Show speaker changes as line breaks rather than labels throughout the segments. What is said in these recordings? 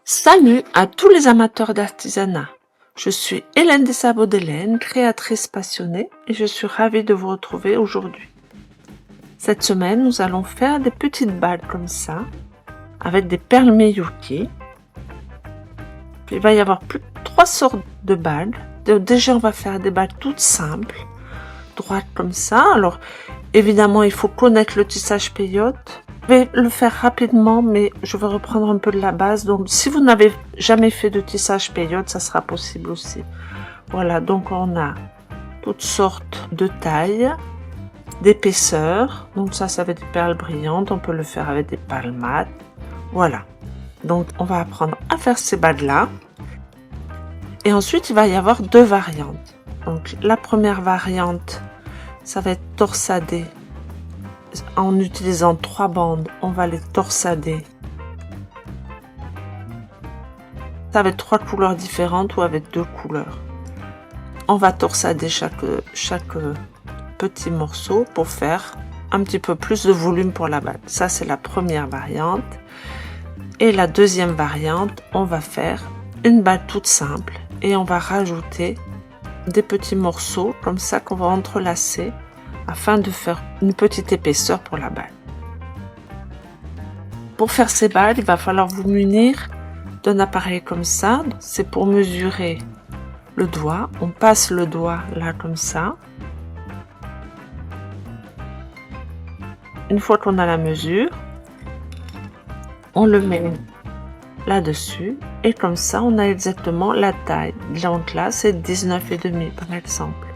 Salut à tous les amateurs d'artisanat. Je suis Hélène Dessabot-Delaine, créatrice passionnée, et je suis ravie de vous retrouver aujourd'hui. Cette semaine, nous allons faire des petites balles comme ça, avec des perles Miyuki. Il va y avoir plus de 3 sortes de balles. Déjà, on va faire des balles toutes simples, droites comme ça. Alors, évidemment, il faut connaître le tissage peyote. Je vais le faire rapidement, mais je vais reprendre un peu de la base. Donc, si vous n'avez jamais fait de tissage peyote, ça sera possible aussi. Voilà, donc on a toutes sortes de tailles, d'épaisseur. Donc ça va être des perles brillantes. On peut le faire avec des perles mates. Voilà. Donc, on va apprendre à faire ces balles-là. Et ensuite, il va y avoir 2 variantes. Donc, la première variante, ça va être torsadé. En utilisant 3 bandes, on va les torsader. Ça va être 3 couleurs différentes ou avec 2 couleurs. On va torsader chaque petit morceau pour faire un petit peu plus de volume pour la balle. Ça, c'est la première variante. Et la deuxième variante, on va faire une balle toute simple et on va rajouter des petits morceaux comme ça qu'on va entrelacer afin de faire une petite épaisseur pour la balle. Pour faire ces balles, il va falloir vous munir d'un appareil comme ça. C'est pour mesurer le doigt. On passe le doigt là comme ça. Une fois qu'on a la mesure, on le met là-dessus et comme ça, on a exactement la taille. Donc là, c'est 19,5 par exemple.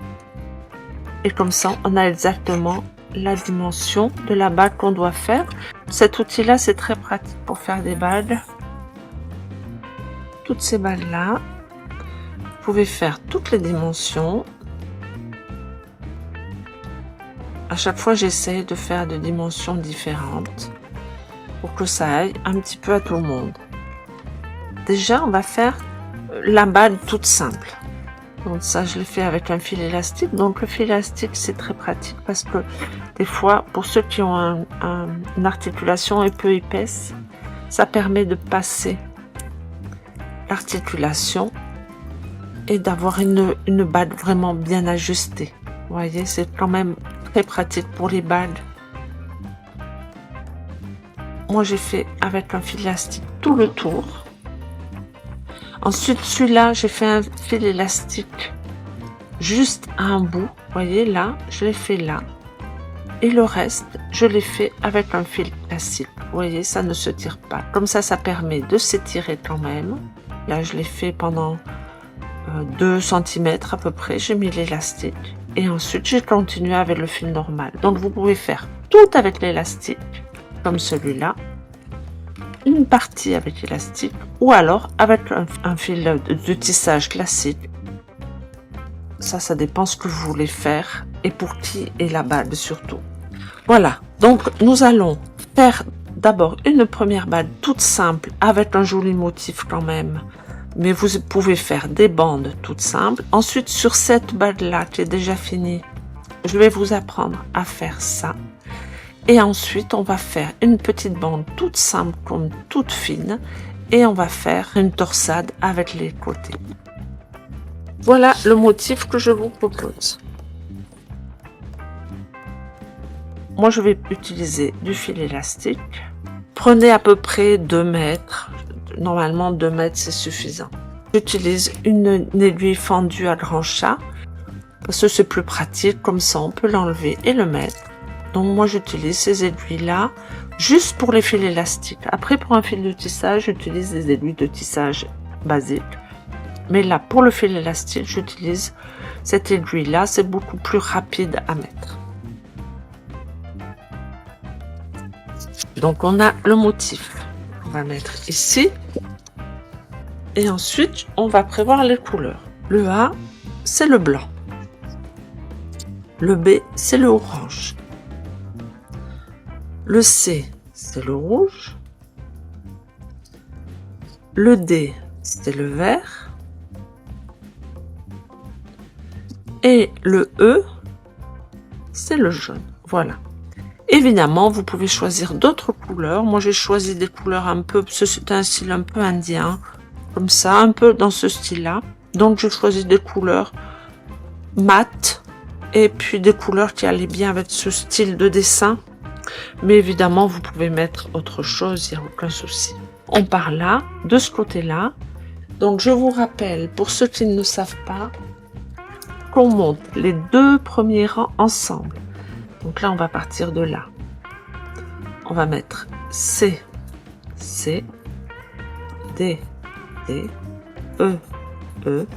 Et comme ça, on a exactement la dimension de la balle qu'on doit faire. Cet outil-là, c'est très pratique pour faire des balles. Toutes ces balles-là, vous pouvez faire toutes les dimensions. À chaque fois, j'essaie de faire des dimensions différentes pour que ça aille un petit peu à tout le monde. Déjà, on va faire la balle toute simple. Donc ça, je l'ai fait avec un fil élastique. Donc le fil élastique, c'est très pratique parce que des fois, pour ceux qui ont une articulation un peu épaisse, ça permet de passer l'articulation et d'avoir une balle vraiment bien ajustée. Vous voyez, c'est quand même très pratique pour les balles. Moi, j'ai fait avec un fil élastique tout le tour. Ensuite, celui-là, j'ai fait un fil élastique juste à un bout. Vous voyez, là, je l'ai fait là. Et le reste, je l'ai fait avec un fil classique. Vous voyez, ça ne se tire pas. Comme ça permet de s'étirer quand même. Là, je l'ai fait pendant 2 cm à peu près. J'ai mis l'élastique. Et ensuite, j'ai continué avec le fil normal. Donc, vous pouvez faire tout avec l'élastique, comme celui-là. Une partie avec l'élastique ou alors avec un fil de tissage classique. Ça dépend ce que vous voulez faire et pour qui est la balle surtout. Voilà, donc nous allons faire d'abord une première balle toute simple avec un joli motif quand même, mais vous pouvez faire des bandes toutes simples. Ensuite, sur cette balle là qui est déjà finie, je vais vous apprendre à faire ça. Et ensuite, on va faire une petite bande toute simple, comme toute fine. Et on va faire une torsade avec les côtés. Voilà le motif que je vous propose. Moi, je vais utiliser du fil élastique. Prenez à peu près 2 mètres. Normalement, 2 mètres, c'est suffisant. J'utilise une aiguille fendue à grand chat. Parce que c'est plus pratique. Comme ça, on peut l'enlever et le mettre. Donc moi j'utilise ces aiguilles-là juste pour les fils élastiques. Après pour un fil de tissage, j'utilise des aiguilles de tissage basiques. Mais là pour le fil élastique, j'utilise cette aiguille-là, c'est beaucoup plus rapide à mettre. Donc on a le motif. On va mettre ici. Et ensuite, on va prévoir les couleurs. Le A, c'est le blanc. Le B, c'est le orange. Le C, c'est le rouge. Le D, c'est le vert. Et le E, c'est le jaune. Voilà. Évidemment, vous pouvez choisir d'autres couleurs. Moi, j'ai choisi des couleurs un peu, c'est un style un peu indien, comme ça, un peu dans ce style-là. Donc, j'ai choisi des couleurs mat et puis des couleurs qui allaient bien avec ce style de dessin. Mais évidemment, vous pouvez mettre autre chose, il n'y a aucun souci. On part là, de ce côté-là. Donc, je vous rappelle, pour ceux qui ne savent pas, qu'on monte les 2 premiers rangs ensemble. Donc là, on va partir de là. On va mettre C, C, D, D, E, E,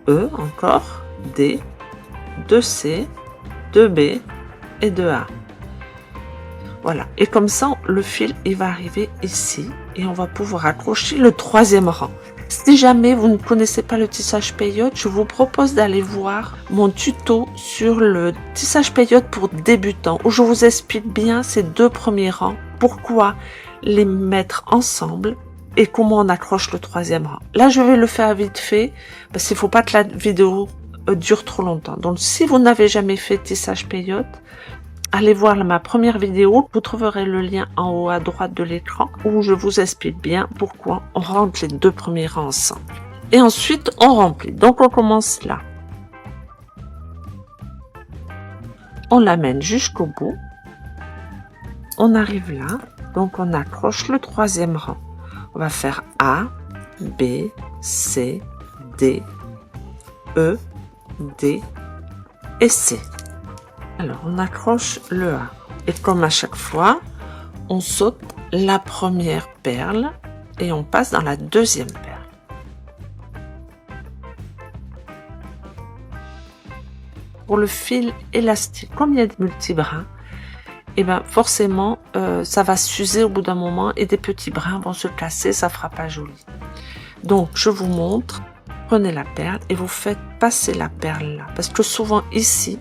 E, encore, D, 2C, 2B et 2A. Voilà. Et comme ça, le fil, il va arriver ici et on va pouvoir accrocher le 3e rang. Si jamais vous ne connaissez pas le tissage peyote, je vous propose d'aller voir mon tuto sur le tissage peyote pour débutants où je vous explique bien ces 2 premiers rangs, pourquoi les mettre ensemble et comment on accroche le 3e rang. Là, je vais le faire vite fait parce qu'il ne faut pas que la vidéo dure trop longtemps. Donc, si vous n'avez jamais fait tissage peyote, allez voir ma première vidéo, vous trouverez le lien en haut à droite de l'écran où je vous explique bien pourquoi on rentre les 2 premiers rangs ensemble. Et ensuite, on remplit. Donc, on commence là. On l'amène jusqu'au bout. On arrive là. Donc, on accroche le 3e rang. On va faire A, B, C, D, E, D et C. Alors, on accroche le A. Et comme à chaque fois, on saute la première perle et on passe dans la 2e perle. Pour le fil élastique, comme il y a des multibrins, et bien forcément, ça va s'user au bout d'un moment et des petits brins vont se casser, ça fera pas joli. Donc, je vous montre, prenez la perle et vous faites passer la perle là. Parce que souvent ici,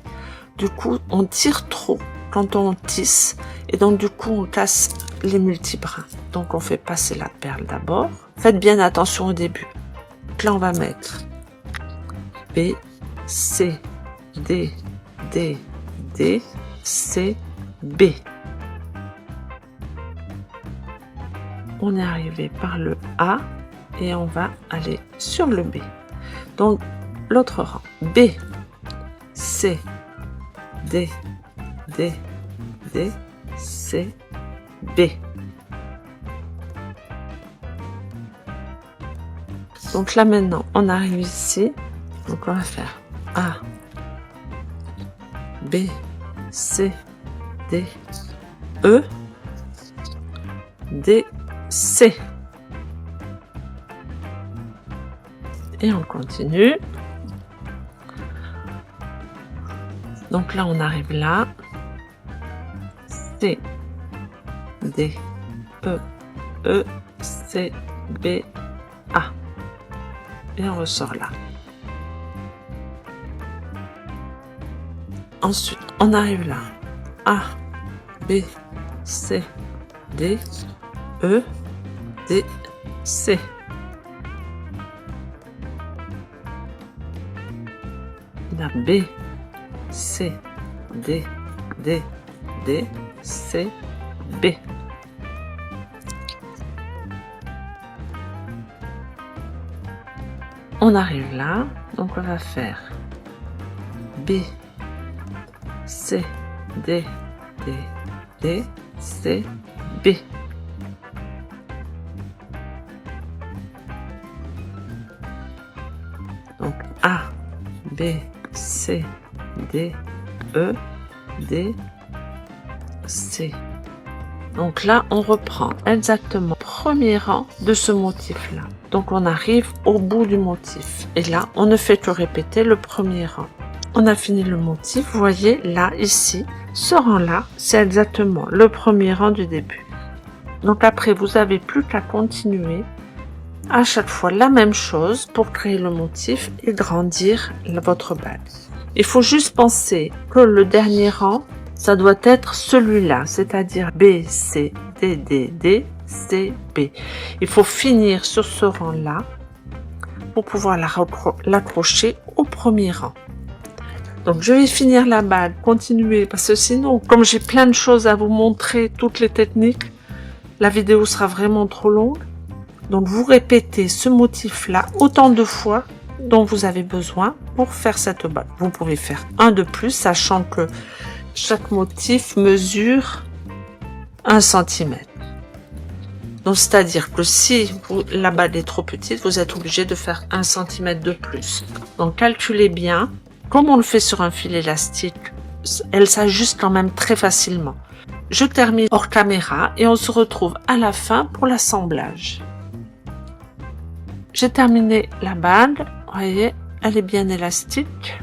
du coup, on tire trop quand on tisse et donc du coup, on casse les multibrins. Donc, on fait passer la perle d'abord. Faites bien attention au début. Donc là, on va mettre B, C, D, D, D, C, B. On est arrivé par le A et on va aller sur le B. Donc, l'autre rang. B, C, D, D, D, C, B. Donc là maintenant, on arrive ici. Donc on va faire A, B, C, D, E, D, C. Et on continue. Donc là, on arrive là. C, D, E, E, C, B, A. Et on ressort là. Ensuite, on arrive là. A, B, C, D, E, D, C. La B, C, D, D, D, C, B. On arrive là, donc on va faire B, C, D, D, D, C, B. Donc A, B, C, D, E, D, C. Donc là, on reprend exactement le premier rang de ce motif-là. Donc on arrive au bout du motif. Et là, on ne fait que répéter le premier rang. On a fini le motif. Vous voyez, là, ici, ce rang-là, c'est exactement le premier rang du début. Donc après, vous n'avez plus qu'à continuer à chaque fois la même chose pour créer le motif et grandir votre bague. Il faut juste penser que le dernier rang, ça doit être celui-là, c'est-à-dire B, C, D, D, D, C, B. Il faut finir sur ce rang-là pour pouvoir l'accrocher au premier rang. Donc je vais finir la bague, continuer, parce que sinon, comme j'ai plein de choses à vous montrer, toutes les techniques, la vidéo sera vraiment trop longue. Donc vous répétez ce motif-là autant de fois dont vous avez besoin pour faire cette bague. Vous pouvez faire un de plus, sachant que chaque motif mesure 1 cm. Donc c'est-à-dire que si la bague est trop petite, vous êtes obligé de faire 1 cm de plus. Donc calculez bien. Comme on le fait sur un fil élastique, elle s'ajuste quand même très facilement. Je termine hors caméra et on se retrouve à la fin pour l'assemblage. J'ai terminé la bague, vous voyez, elle est bien élastique.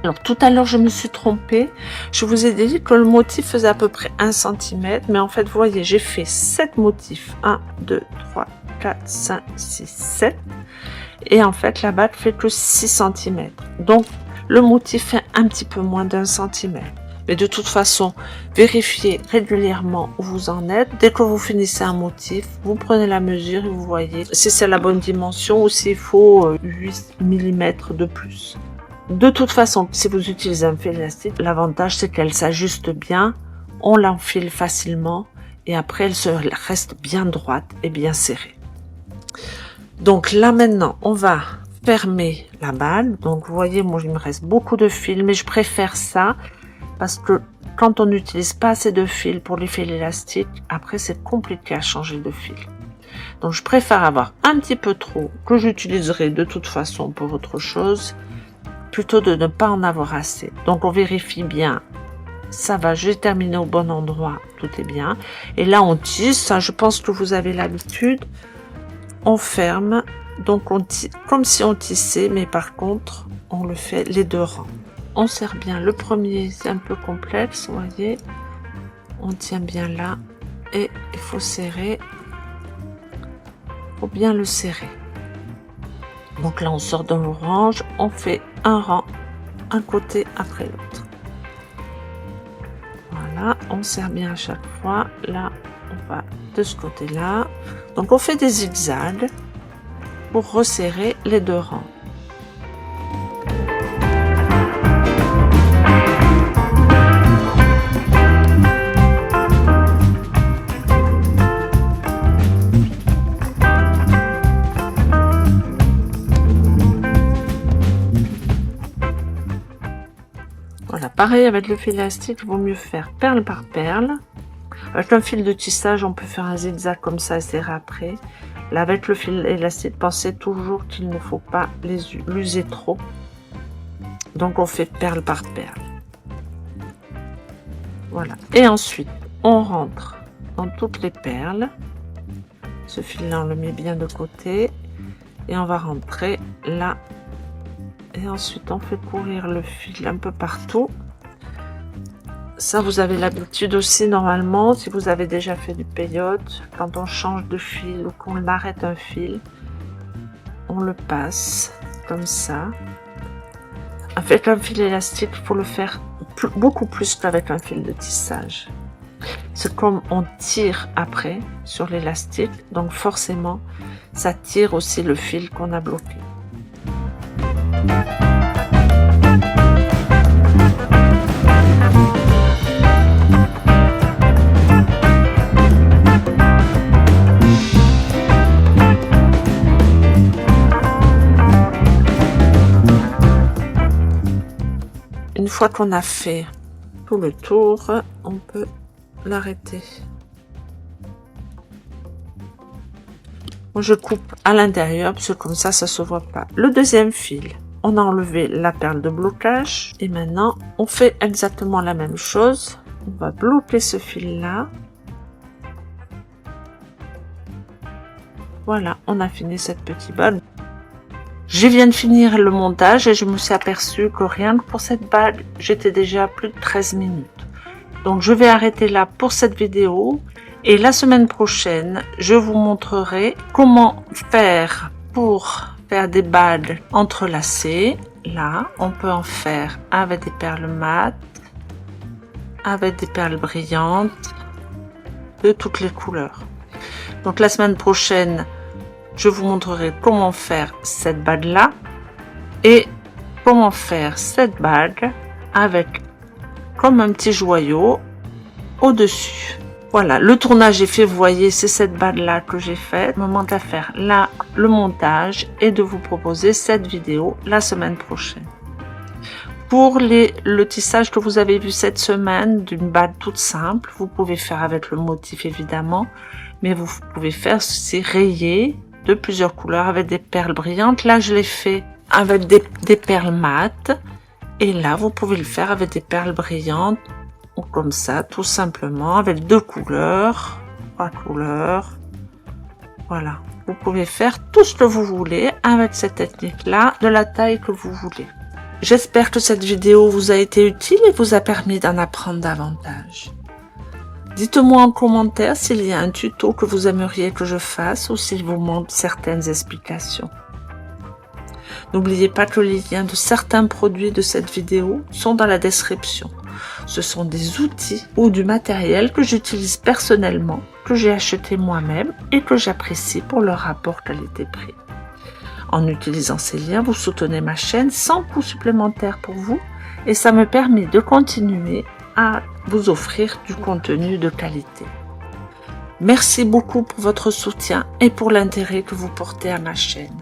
Alors tout à l'heure je me suis trompée, je vous ai dit que le motif faisait à peu près 1 cm, mais en fait vous voyez, j'ai fait 7 motifs, 1, 2, 3, 4, 5, 6, 7. Et en fait, la bague fait que 6 cm. Donc, le motif fait un petit peu moins d'1 cm. Mais de toute façon, vérifiez régulièrement où vous en êtes. Dès que vous finissez un motif, vous prenez la mesure et vous voyez si c'est la bonne dimension ou s'il faut 8 mm de plus. De toute façon, si vous utilisez un fil élastique, l'avantage c'est qu'elle s'ajuste bien, on l'enfile facilement et après elle se reste bien droite et bien serrée. Donc là maintenant, on va fermer la bague. Donc vous voyez, moi il me reste beaucoup de fils, mais je préfère ça parce que quand on n'utilise pas assez de fils pour les fils élastiques, après c'est compliqué à changer de fil. Donc je préfère avoir un petit peu trop, que j'utiliserai de toute façon pour autre chose, plutôt de ne pas en avoir assez. Donc on vérifie bien, ça va, j'ai terminé au bon endroit, tout est bien. Et là on tisse, ça, je pense que vous avez l'habitude. On ferme, donc on tisse comme si on tissait, mais par contre on le fait les 2 rangs. On serre bien le premier, c'est un peu complexe, vous voyez, on tient bien là et il faut serrer, faut bien le serrer. Donc là on sort de l'orange, on fait un rang, un côté après l'autre. Voilà, on serre bien à chaque fois. Là on va de ce côté là, donc on fait des zigzags pour resserrer les 2 rangs. Voilà, pareil avec le fil élastique, il vaut mieux faire perle par perle. Avec un fil de tissage, on peut faire un zigzag comme ça et serrer après. Là, avec le fil élastique, pensez toujours qu'il ne faut pas l'user trop. Donc, on fait perle par perle. Voilà. Et ensuite, on rentre dans toutes les perles. Ce fil-là, on le met bien de côté. Et on va rentrer là. Et ensuite, on fait courir le fil un peu partout. Ça, vous avez l'habitude aussi, normalement, si vous avez déjà fait du peyote, quand on change de fil ou qu'on arrête un fil, on le passe comme ça. Avec un fil élastique, il faut le faire beaucoup plus qu'avec un fil de tissage. C'est comme on tire après sur l'élastique, donc forcément, ça tire aussi le fil qu'on a bloqué. Une fois qu'on a fait tout le tour, on peut l'arrêter. Moi, je coupe à l'intérieur parce que comme ça se voit pas. Le deuxième fil, on a enlevé la perle de blocage et maintenant on fait exactement la même chose. On va bloquer ce fil là. Voilà, on a fini cette petite bague. Je viens de finir le montage et je me suis aperçue que rien que pour cette bague, j'étais déjà à plus de 13 minutes. Donc je vais arrêter là pour cette vidéo et la semaine prochaine, je vous montrerai comment faire pour faire des bagues entrelacées. Là, on peut en faire avec des perles mates, avec des perles brillantes, de toutes les couleurs. Donc la semaine prochaine, je vous montrerai comment faire cette bague là et comment faire cette bague avec comme un petit joyau au-dessus. Voilà, le tournage est fait, vous voyez, c'est cette bague-là que j'ai faite. Il me manque à faire là le montage et de vous proposer cette vidéo la semaine prochaine. Pour le tissage que vous avez vu cette semaine, d'une bague toute simple, vous pouvez faire avec le motif évidemment, mais vous pouvez faire ceci rayé de plusieurs couleurs avec des perles brillantes. Là, je l'ai fait avec des perles mates et là, vous pouvez le faire avec des perles brillantes. Comme ça, tout simplement, avec 2 couleurs, 3 couleurs. Voilà, vous pouvez faire tout ce que vous voulez avec cette technique-là, de la taille que vous voulez. J'espère que cette vidéo vous a été utile et vous a permis d'en apprendre davantage. Dites-moi en commentaire s'il y a un tuto que vous aimeriez que je fasse ou s'il vous manque certaines explications. N'oubliez pas que les liens de certains produits de cette vidéo sont dans la description. Ce sont des outils ou du matériel que j'utilise personnellement, que j'ai acheté moi-même et que j'apprécie pour leur rapport qualité-prix. En utilisant ces liens, vous soutenez ma chaîne sans coût supplémentaire pour vous et ça me permet de continuer à vous offrir du contenu de qualité. Merci beaucoup pour votre soutien et pour l'intérêt que vous portez à ma chaîne.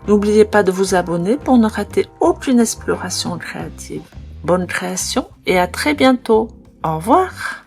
N'oubliez pas de vous abonner pour ne rater aucune exploration créative. Bonne création et à très bientôt. Au revoir.